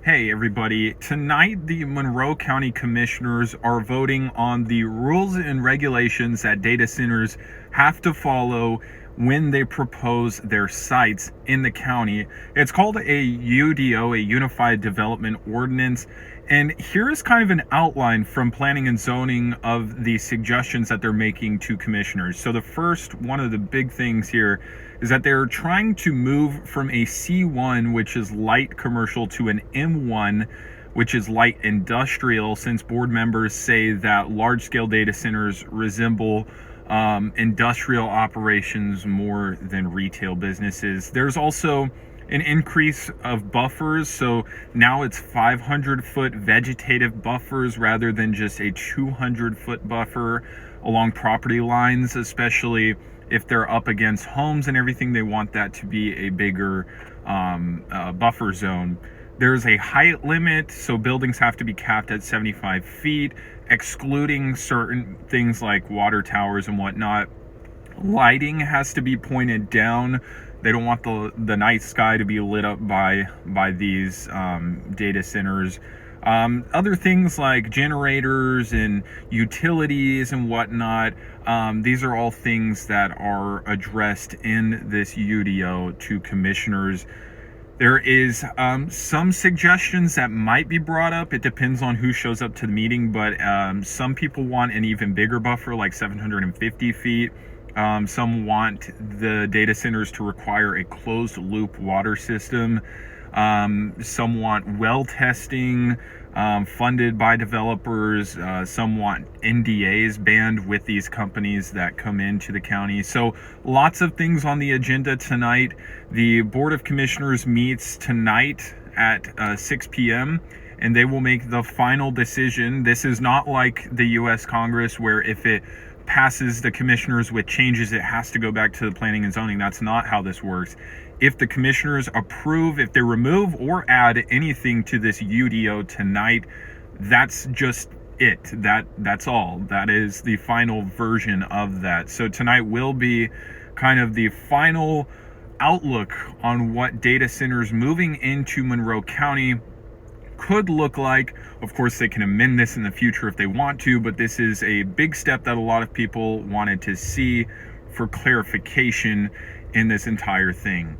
Hey everybody, tonight the Monroe County Commissioners are voting on the rules and regulations that data centers have to follow when they propose their sites in the county. It's called a UDO, a Unified Development Ordinance. And here is kind of an outline from planning and zoning of the suggestions that they're making to commissioners. So the first, one of the big things here is that they're trying to move from a C1, which is light commercial, to an M1, which is light industrial, since board members say that large-scale data centers resemble industrial operations more than retail businesses. There's also an increase of buffers, so now it's 500-foot vegetative buffers rather than just a 200-foot buffer along property lines, especially if they're up against homes and everything. They want that to be a bigger buffer zone. There's a height limit, so buildings have to be capped at 75 feet, excluding certain things like water towers and whatnot. Lighting has to be pointed down. They don't want the night sky to be lit up by these data centers. Other things like generators and utilities and whatnot, these are all things that are addressed in this UDO to commissioners. There is some suggestions that might be brought up. It depends on who shows up to the meeting, but some people want an even bigger buffer, like 750 feet. Some want the data centers to require a closed loop water system. Some want well testing funded by developers. Some want NDAs banned with these companies that come into the county. So lots of things on the agenda tonight. The Board of Commissioners meets tonight at 6 p.m. and they will make the final decision. This is not like the U.S. Congress, where if it passes the commissioners with changes, it has to go back to the planning and zoning. That's not how this works. If the commissioners approve, if they remove or add anything to this UDO tonight, that's just it. That's all. That is the final version of that. So tonight will be kind of the final outlook on what data centers moving into Monroe County could look like. Of course, they can amend this in the future if they want to, but this is a big step that a lot of people wanted to see for clarification in this entire thing.